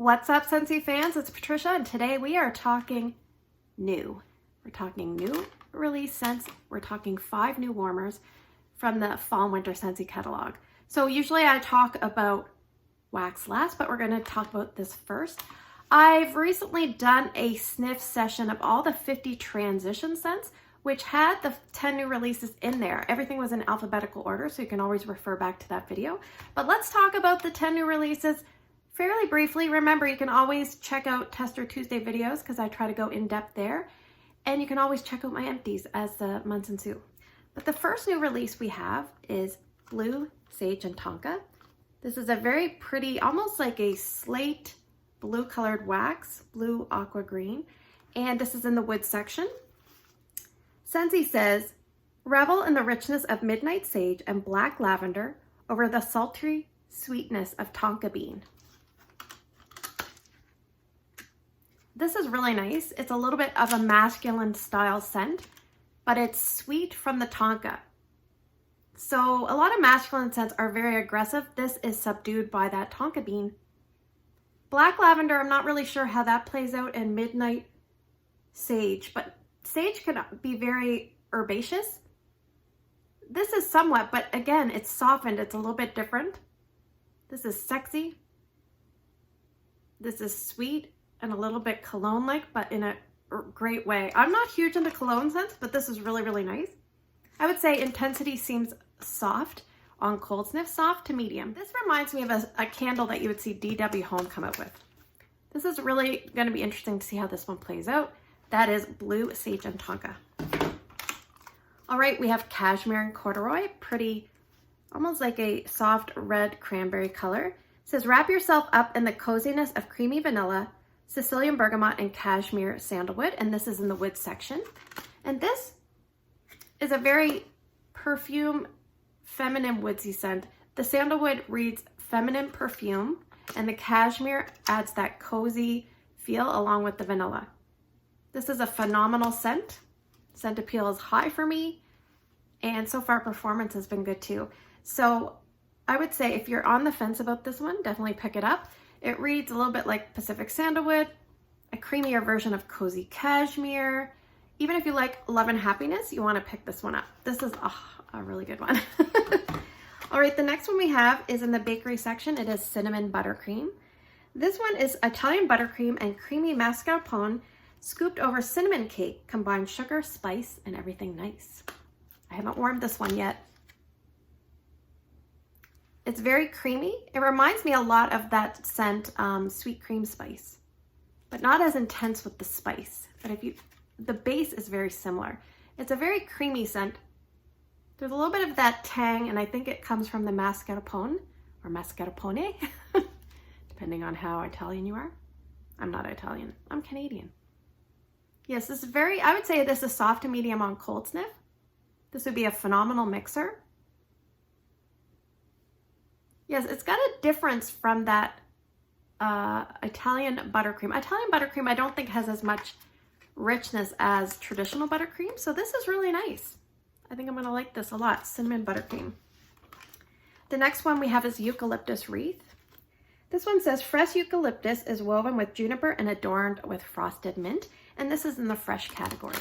What's up, Scentsy fans? It's Patricia, and today we are talking new. We're talking new release scents. We're talking 5 new warmers from the Fall and Winter Scentsy catalog. So usually I talk about wax last, but we're going to talk about this first. I've recently done a sniff session of all the 50 transition scents, which had the 10 new releases in there. Everything was in alphabetical order, so you can always refer back to that video. But let's talk about the 10 new releases fairly briefly. Remember, you can always check out Tester Tuesday videos because I try to go in depth there. And you can always check out my empties as the months ensue. But the first new release we have is Blue, Sage, and Tonka. This is a very pretty, almost like a slate blue colored wax, blue aqua green. And this is in the wood section. Scentsy says, revel in the richness of midnight sage and black lavender over the sultry sweetness of tonka bean. This is really nice. It's a little bit of a masculine style scent, but it's sweet from the tonka. So a lot of masculine scents are very aggressive. This is subdued by that tonka bean. Black lavender, I'm not really sure how that plays out in midnight sage, but sage can be very herbaceous. This is somewhat, but again, it's softened. It's a little bit different. This is sexy. This is sweet and a little bit cologne-like, but in a great way. I'm not huge into cologne scents, but this is really, really nice. I would say intensity seems soft on cold sniff, soft to medium. This reminds me of a candle that you would see DW Home come out with. This is really going to be interesting to see how this one plays out. That is Blue, Sage, and Tonka. All right, we have Cashmere Corduroy, pretty, almost like a soft red cranberry color. It says, wrap yourself up in the coziness of creamy vanilla, Sicilian bergamot, and cashmere sandalwood. And this is in the wood section. And this is a very perfume, feminine woodsy scent. The sandalwood reads feminine perfume, and the cashmere adds that cozy feel along with the vanilla. This is a phenomenal scent. Scent appeal is high for me, and so far performance has been good too. So I would say if you're on the fence about this one, definitely pick it up. It reads a little bit like Pacific Sandalwood, a creamier version of Cozy Cashmere. Even if you like love and happiness, you want to pick this one up. This is a really good one. All right, the next one we have is in the bakery section. It is Cinnamon Buttercream. This one is Italian buttercream and creamy mascarpone scooped over cinnamon cake, combined sugar, spice, and everything nice. I haven't warmed this one yet. It's very creamy. It reminds me a lot of that scent, Sweet Cream Spice, but not as intense with the spice. But the base is very similar. It's a very creamy scent. There's a little bit of that tang, and I think it comes from the mascarpone or mascarpone, depending on how Italian you are. I'm not Italian, I'm Canadian. Yes, this is very, I would say this is soft to medium on cold sniff. This would be a phenomenal mixer. Yes, it's got a difference from that Italian buttercream. Italian buttercream I don't think has as much richness as traditional buttercream, so this is really nice. I think I'm going to like this a lot, Cinnamon Buttercream. The next one we have is Eucalyptus Wreath. This one says, fresh eucalyptus is woven with juniper and adorned with frosted mint, and this is in the fresh category.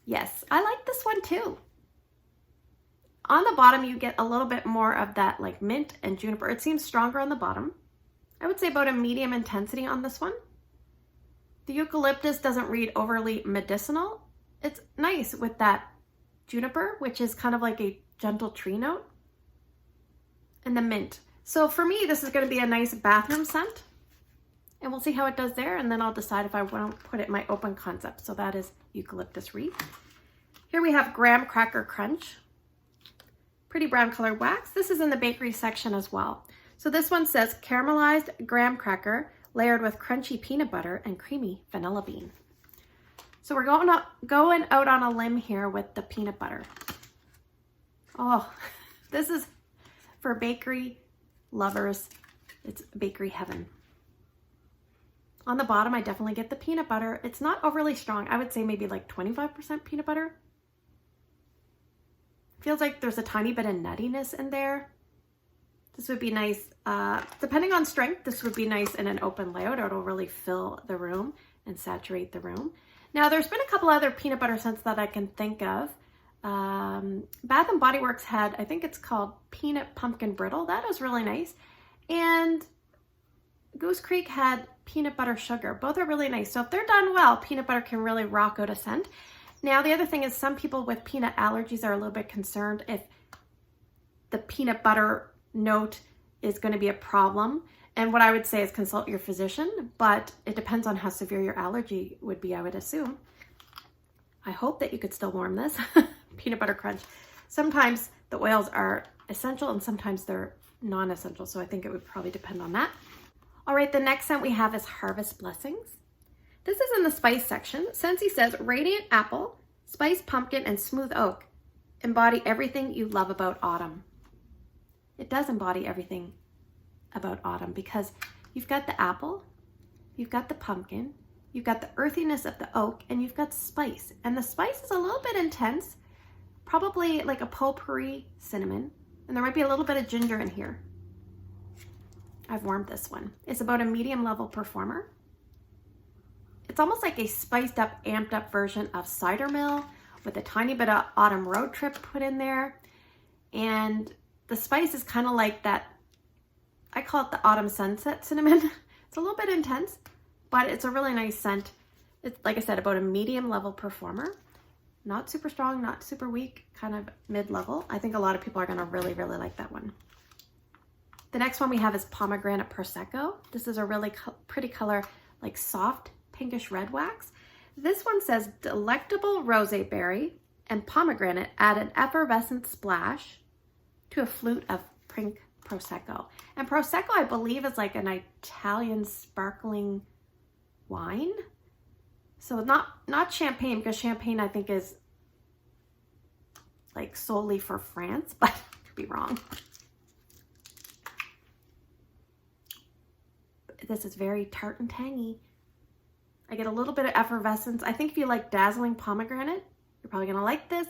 Yes, I like this one too. On the bottom, you get a little bit more of that like mint and juniper. It seems stronger on the bottom. I would say about a medium intensity on this one. The eucalyptus doesn't read overly medicinal. It's nice with that juniper, which is kind of like a gentle tree note, and the mint. So for me, this is going to be a nice bathroom scent, and we'll see how it does there, and then I'll decide if I want to put it in my open concept. So that is Eucalyptus Wreath. Here we have Graham Cracker Crunch. Pretty brown colored wax. This is in the bakery section as well. So this one says caramelized graham cracker layered with crunchy peanut butter and creamy vanilla bean. So we're going out on a limb here with the peanut butter. Oh, this is for bakery lovers. It's bakery heaven. On the bottom, I definitely get the peanut butter. It's not overly strong. I would say maybe like 25% peanut butter. Feels like there's a tiny bit of nuttiness in there. This would be nice, depending on strength, this would be nice in an open layout. It'll really fill the room and saturate the room. Now, there's been a couple other peanut butter scents that I can think of. Bath & Body Works had, I think it's called Peanut Pumpkin Brittle. That was really nice. And Goose Creek had Peanut Butter Sugar. Both are really nice. So if they're done well, peanut butter can really rock out a scent. Now, the other thing is some people with peanut allergies are a little bit concerned if the peanut butter note is going to be a problem. And what I would say is consult your physician, but it depends on how severe your allergy would be, I would assume. I hope that you could still warm this. Peanut butter crunch. Sometimes the oils are essential and sometimes they're non-essential. So I think it would probably depend on that. All right, the next scent we have is Harvest Blessings. This is in the spice section. Scentsy says, Radiant Apple, Spice Pumpkin, and Smooth Oak embody everything you love about autumn. It does embody everything about autumn because you've got the apple, you've got the pumpkin, you've got the earthiness of the oak, and you've got spice. And the spice is a little bit intense, probably like a potpourri cinnamon, and there might be a little bit of ginger in here. I've warmed this one. It's about a medium level performer. It's almost like a spiced up, amped up version of Cider Mill with a tiny bit of Autumn Road Trip put in there. And the spice is kind of like that, I call it the Autumn Sunset Cinnamon. It's a little bit intense, but it's a really nice scent. It's, like I said, about a medium level performer. Not super strong, not super weak, kind of mid-level. I think a lot of people are gonna really, really like that one. The next one we have is Pomegranate Prosecco. This is a really pretty color, like soft pinkish red wax. This one says delectable rosé berry and pomegranate add an effervescent splash to a flute of pink Prosecco. And Prosecco, I believe, is like an Italian sparkling wine. So not champagne, because champagne I think is like solely for France, but I could be wrong. This is very tart and tangy. I get a little bit of effervescence. I think if you like dazzling pomegranate, you're probably gonna like this.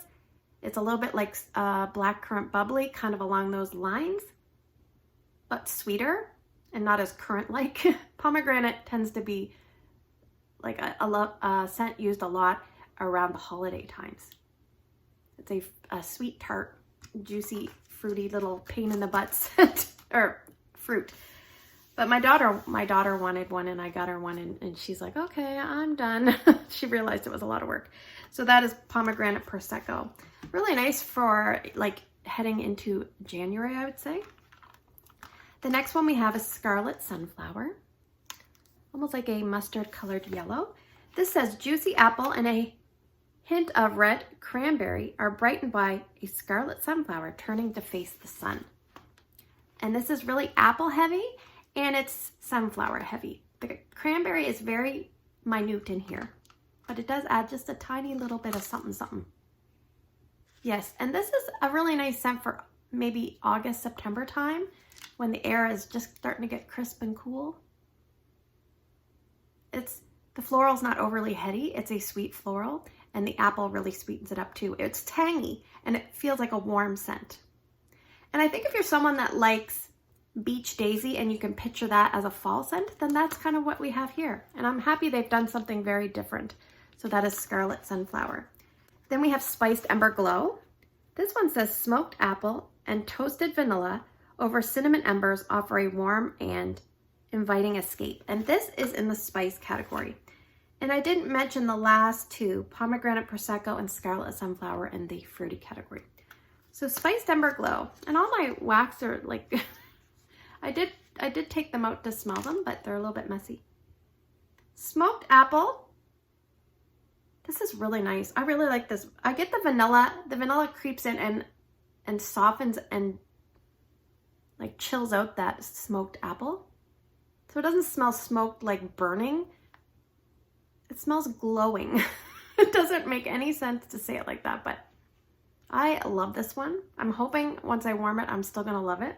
It's a little bit like blackcurrant bubbly, kind of along those lines, but sweeter and not as currant-like. Pomegranate tends to be like a scent used a lot around the holiday times. It's a sweet, tart, juicy, fruity little pain in the butt scent, or fruit. But my daughter wanted one and I got her one and she's like, okay, I'm done. She realized it was a lot of work. So that is Pomegranate Prosecco. Really nice for like heading into January, I would say. The next one we have is Scarlet Sunflower. Almost like a mustard colored yellow. This says juicy apple and a hint of red cranberry are brightened by a scarlet sunflower turning to face the sun. And this is really apple heavy. And it's sunflower heavy. The cranberry is very minute in here, but it does add just a tiny little bit of something, something. Yes, and this is a really nice scent for maybe August, September time when the air is just starting to get crisp and cool. The floral's not overly heady. It's a sweet floral, and the apple really sweetens it up too. It's tangy, and it feels like a warm scent. And I think if you're someone that likes Beach Daisy and you can picture that as a fall scent, then that's kind of what we have here. And I'm happy they've done something very different. So that is Scarlet Sunflower. Then we have Spiced Ember Glow. This one says smoked apple and toasted vanilla over cinnamon embers offer a warm and inviting escape. And this is in the spice category. And I didn't mention the last two, Pomegranate Prosecco and Scarlet Sunflower, in the fruity category. So Spiced Ember Glow. And all my wax are like... I did take them out to smell them, but they're a little bit messy. Smoked apple. This is really nice. I really like this. I get the vanilla. The vanilla creeps in and softens and like chills out that smoked apple. So it doesn't smell smoked like burning. It smells glowing. It doesn't make any sense to say it like that, but I love this one. I'm hoping once I warm it, I'm still gonna love it.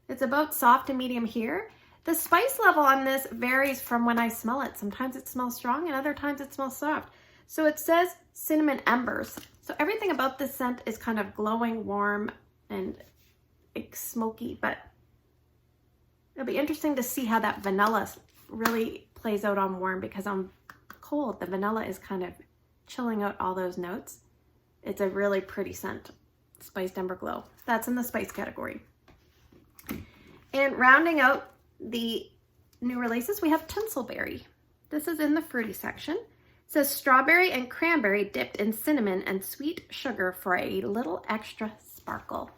It's about soft to medium here. The spice level on this varies from when I smell it. Sometimes it smells strong and other times it smells soft. So it says cinnamon embers. So everything about this scent is kind of glowing, warm, and like smoky, but it'll be interesting to see how that vanilla really plays out on warm, because on cold, the vanilla is kind of chilling out all those notes. It's a really pretty scent, Spiced Ember Glow. That's in the spice category. And rounding out the new releases, we have Tinsel Berry. This is in the fruity section. It says strawberry and cranberry dipped in cinnamon and sweet sugar for a little extra sparkle.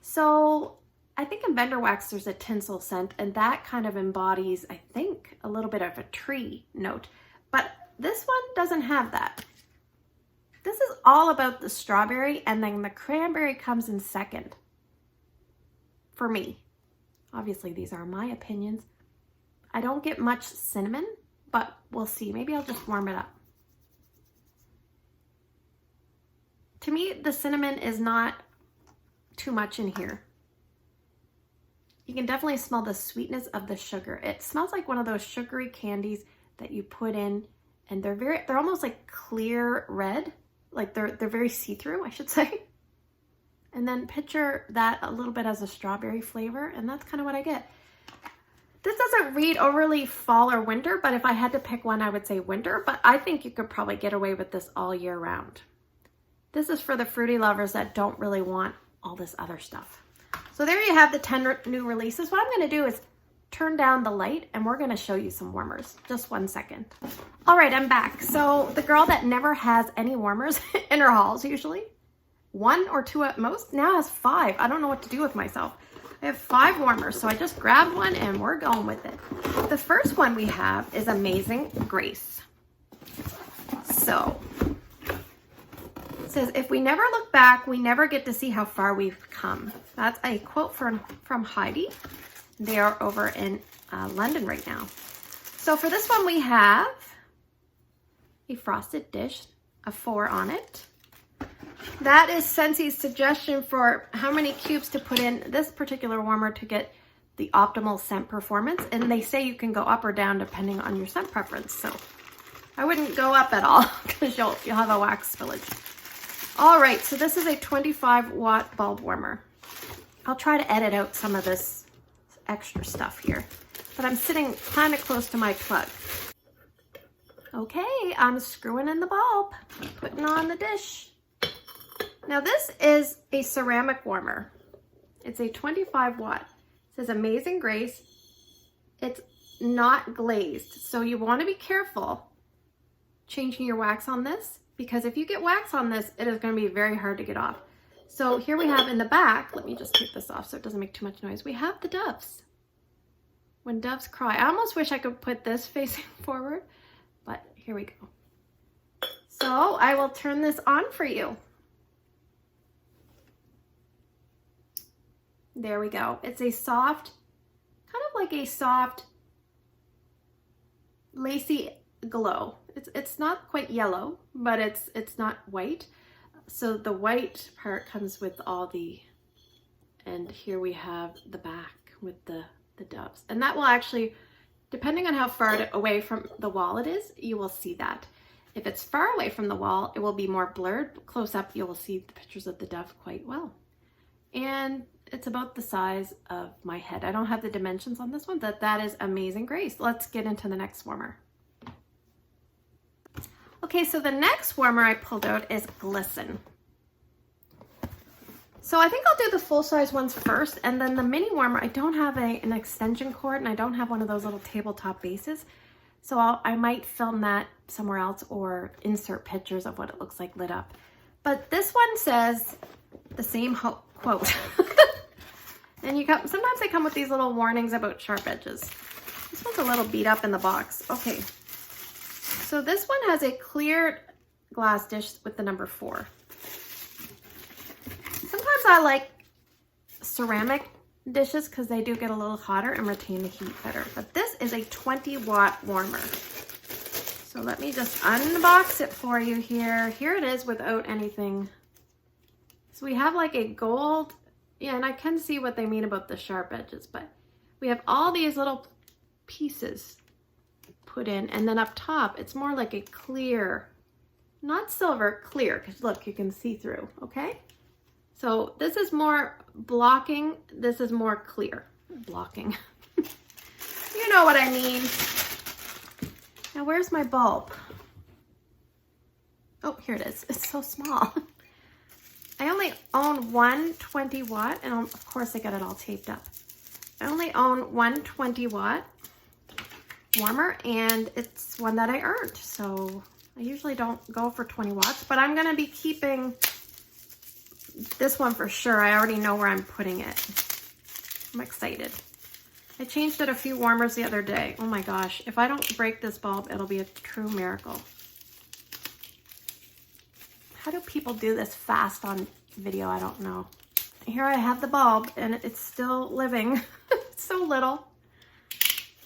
So I think in Vendor Wax there's a tinsel scent, and that kind of embodies, I think, a little bit of a tree note. But this one doesn't have that. This is all about the strawberry, and then the cranberry comes in second for me. Obviously, these are my opinions. I don't get much cinnamon, but we'll see. Maybe I'll just warm it up. To me, the cinnamon is not too much in here. You can definitely smell the sweetness of the sugar. It smells like one of those sugary candies that you put in, and they're almost like clear red, like they're very see-through, I should say. And then picture that a little bit as a strawberry flavor, and that's kind of what I get. This doesn't read overly fall or winter, but if I had to pick one, I would say winter, but I think you could probably get away with this all year round. This is for the fruity lovers that don't really want all this other stuff. So there you have the 10 new releases. What I'm going to do is turn down the light, and we're going to show you some warmers. Just 1 second. All right, I'm back. So the girl that never has any warmers in her hauls usually, 1 or 2 at most, now has 5. I don't know what to do with myself. I have 5 warmers, so I just grabbed one and we're going with it. The first one we have is Amazing Grace. So it says, if we never look back, we never get to see how far we've come. That's a quote from Heidi. They are over in London right now. So for this one, we have a frosted dish, a 4 on it. That is Scentsy's suggestion for how many cubes to put in this particular warmer to get the optimal scent performance. And they say you can go up or down depending on your scent preference. So I wouldn't go up at all because you'll have a wax spillage. All right, so this is a 25-watt bulb warmer. I'll try to edit out some of this extra stuff here, but I'm sitting kind of close to my plug. Okay, I'm screwing in the bulb, putting on the dish. Now this is a ceramic warmer. It's a 25 watt. It says Amazing Grace. It's not glazed, so you want to be careful changing your wax on this, because if you get wax on this, it is going to be very hard to get off. So here we have in the back, let me just take this off so it doesn't make too much noise. We have the doves. When doves cry. I almost wish I could put this facing forward, but here we go. So I will turn this on for you. There we go. It's a soft, kind of like a soft, lacy glow. It's not quite yellow, but it's not white. So the white part comes with all the, and here we have the back with the doves. And that will actually, depending on how far away from the wall it is, you will see that. If it's far away from the wall, it will be more blurred. Close up, you will see the pictures of the dove quite well. And it's about the size of my head. I don't have the dimensions on this one, but that is Amazing Grace. Let's get into the next warmer. Okay, so the next warmer I pulled out is Glisten. So I think I'll do the full-size ones first, and then the mini warmer, I don't have an extension cord, and I don't have one of those little tabletop bases. So I might film that somewhere else or insert pictures of what it looks like lit up. But this one says the same quote. And sometimes they come with these little warnings about sharp edges. This one's a little beat up in the box. Okay. So this one has a clear glass dish with the number 4. Sometimes I like ceramic dishes because they do get a little hotter and retain the heat better. But this is a 20-watt warmer. So let me just unbox it for you here. Here it is without anything. So we have like a gold, yeah, and I can see what they mean about the sharp edges, but we have all these little pieces put in, and then up top it's more like a clear, not silver, clear, because look, you can see through. Okay, So this is more blocking, this is more clear. Blocking. You know what I mean. Now where's my bulb? Oh, here it is. It's so small. I only own one 20 watt, and of course I got it all taped up. I only own one 20 watt warmer, and it's one that I earned. So I usually don't go for 20 watts, but I'm gonna be keeping this one for sure. I already know where I'm putting it. I'm excited. I changed it a few warmers the other day. Oh my gosh, if I don't break this bulb, it'll be a true miracle. How do people do this fast on video? I don't know. Here I have the bulb and it's still living. It's so little.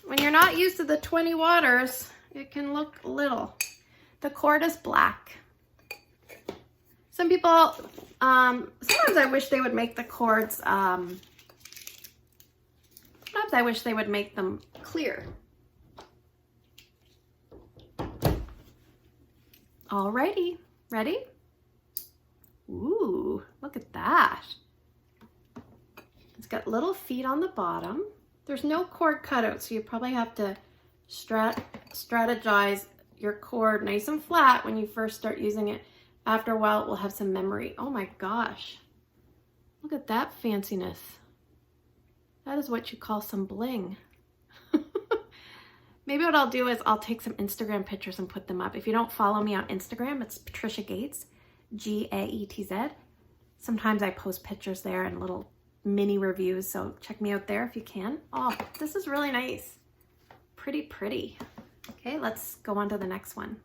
When you're not used to the 20 waters, it can look little. The cord is black. Some people, sometimes I wish they would make the cords, sometimes I wish they would make them clear. Alrighty, ready? Ooh, look at that. It's got little feet on the bottom. There's no cord cutout, so you probably have to strategize your cord nice and flat when you first start using it. After a while, it will have some memory. Oh my gosh. Look at that fanciness. That is what you call some bling. Maybe what I'll do is I'll take some Instagram pictures and put them up. If you don't follow me on Instagram, it's Patricia Gates, Gaetz. Sometimes I post pictures there and little mini reviews, so check me out there if you can. Oh, this is really nice. Pretty, pretty. Okay, let's go on to the next one.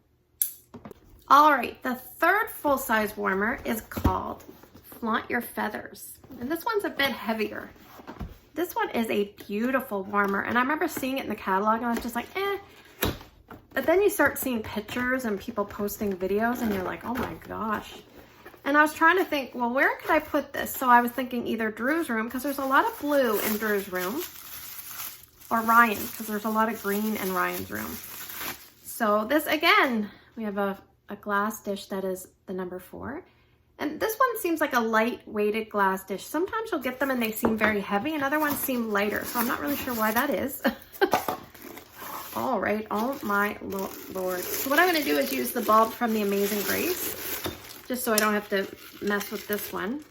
All right, the third full-size warmer is called Flaunt Your Feathers. And this one's a bit heavier. This one is a beautiful warmer, and I remember seeing it in the catalog and I was just like, eh. But then you start seeing pictures and people posting videos and you're like, oh my gosh. And I was trying to think, well, where could I put this? So I was thinking either Drew's room, because there's a lot of blue in Drew's room, or Ryan, because there's a lot of green in Ryan's room. So this, again, we have a glass dish that is the number 4. And this one seems like a light-weighted glass dish. Sometimes you'll get them and they seem very heavy, and other ones seem lighter. So I'm not really sure why that is. All right, oh my Lord. So what I'm gonna do is use the bulb from the Amazing Grace, just so I don't have to mess with this one.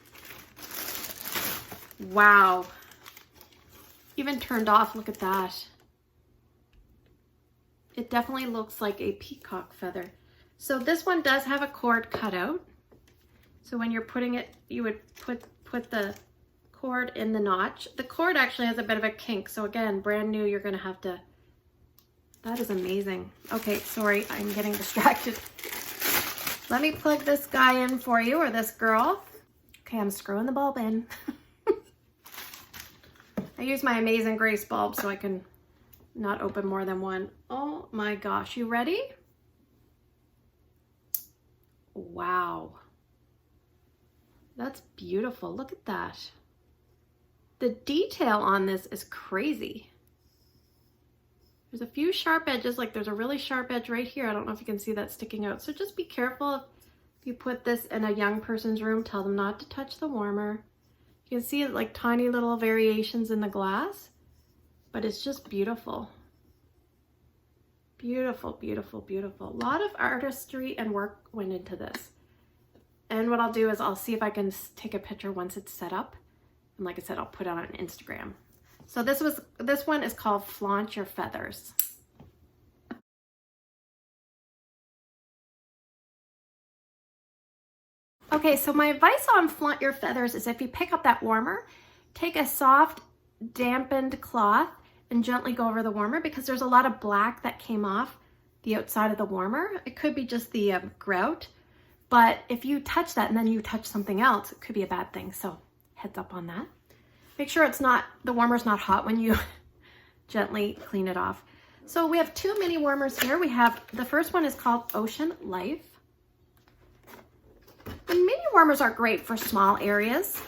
Wow. Even turned off, look at that. It definitely looks like a peacock feather. So this one does have a cord cut out. So when you're putting it, you would put the cord in the notch. The cord actually has a bit of a kink. So again, brand new, you're gonna have to, that is amazing. Okay, sorry, I'm getting distracted. Let me plug this guy in for you, or this girl. Okay, I'm screwing the bulb in. I use my Amazing Grace bulb so I can not open more than one. Oh my gosh, you ready? Wow. That's beautiful. Look at that. The detail on this is crazy. There's a few sharp edges, like there's a really sharp edge right here. I don't know if you can see that sticking out. So just be careful if you put this in a young person's room. Tell them not to touch the warmer. You can see like tiny little variations in the glass, but it's just beautiful. Beautiful, beautiful, beautiful. A lot of artistry and work went into this. And what I'll do is I'll see if I can take a picture once it's set up. And like I said, I'll put it on Instagram. So this one is called Flaunt Your Feathers. Okay, so my advice on Flaunt Your Feathers is if you pick up that warmer, take a soft, dampened cloth and gently go over the warmer, because there's a lot of black that came off the outside of the warmer. It could be just the grout, but if you touch that and then you touch something else, it could be a bad thing. So heads up on that. Make sure the warmer's not hot when you gently clean it off. So we have 2 mini warmers here. We have, the first one is called Ocean Life. And mini warmers are great for small areas.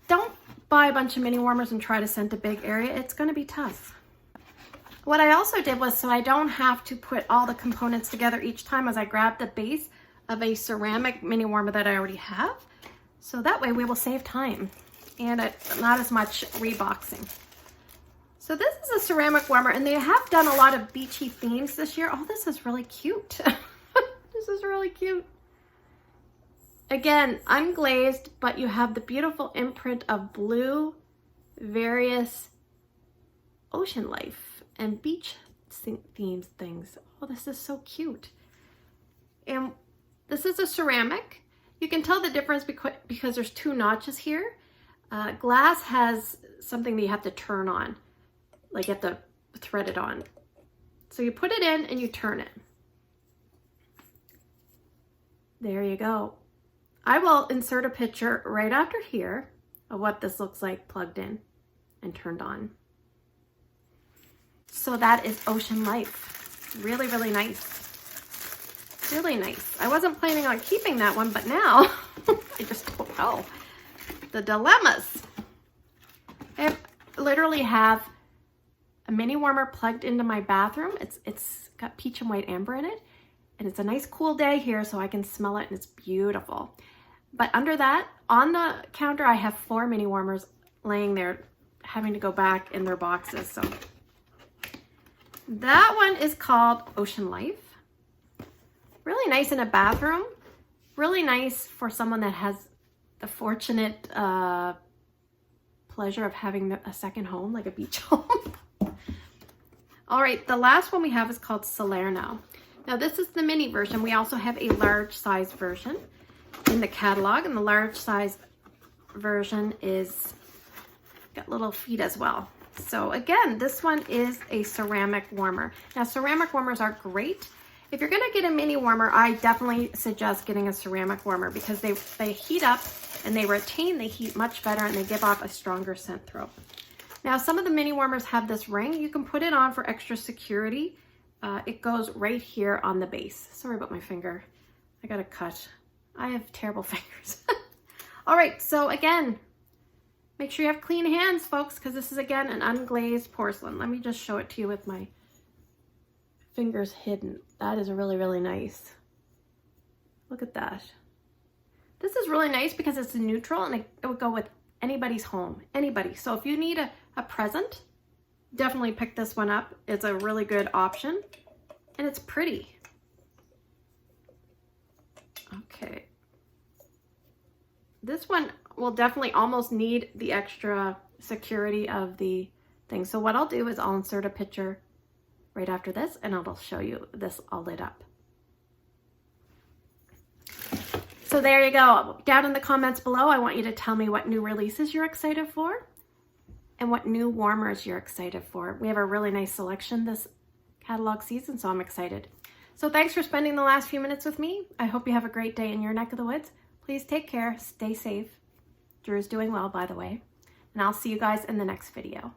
Don't buy a bunch of mini warmers and try to scent a big area. It's going to be tough. What I also did was, so I don't have to put all the components together each time, as I grabbed the base of a ceramic mini warmer that I already have. So that way we will save time and not as much reboxing. So this is a ceramic warmer, and they have done a lot of beachy themes this year. Oh, this is really cute. This is really cute. Again, unglazed, but you have the beautiful imprint of blue, various ocean life and beach themes things. Oh, this is so cute. And this is a ceramic. You can tell the difference because there's two notches here. Glass has something that you have to turn on, like you have to thread it on. So you put it in and you turn it. There you go. I will insert a picture right after here of what this looks like plugged in and turned on. So that is Ocean Life. Really, really nice. Really nice. I wasn't planning on keeping that one, but now I just don't know. The dilemmas. I literally have a mini warmer plugged into my bathroom. It's got peach and white amber in it. And it's a nice cool day here, so I can smell it, and it's beautiful. But under that, on the counter, I have 4 mini warmers laying there, having to go back in their boxes. So that one is called Ocean Life. Really nice in a bathroom. Really nice for someone that has the fortunate pleasure of having a second home, like a beach home. All right, the last one we have is called Salerno. Now this is the mini version. We also have a large size version in the catalog, and the large size version is got little feet as well. So again, this one is a ceramic warmer. Now ceramic warmers are great. If you're gonna get a mini warmer, I definitely suggest getting a ceramic warmer because they heat up and they retain the heat much better, and they give off a stronger scent throw. Now some of the mini warmers have this ring. You can put it on for extra security. It goes right here on the base. Sorry about my finger. I got a cut. I have terrible fingers. All right, so again, make sure you have clean hands, folks, because this is, again, an unglazed porcelain. Let me just show it to you with my fingers hidden. That is really, really nice. Look at that. This is really nice because it's a neutral, and it would go with anybody's home, anybody. So if you need a present, definitely pick this one up. It's a really good option, and it's pretty. Okay. This one will definitely almost need the extra security of the thing. So what I'll do is I'll insert a picture right after this, and I'll show you this all lit up. So there you go. Down in the comments below, I want you to tell me what new releases you're excited for and what new warmers you're excited for. We have a really nice selection this catalog season, so I'm excited. So thanks for spending the last few minutes with me. I hope you have a great day in your neck of the woods. Please take care, stay safe. Drew's doing well, by the way. And I'll see you guys in the next video.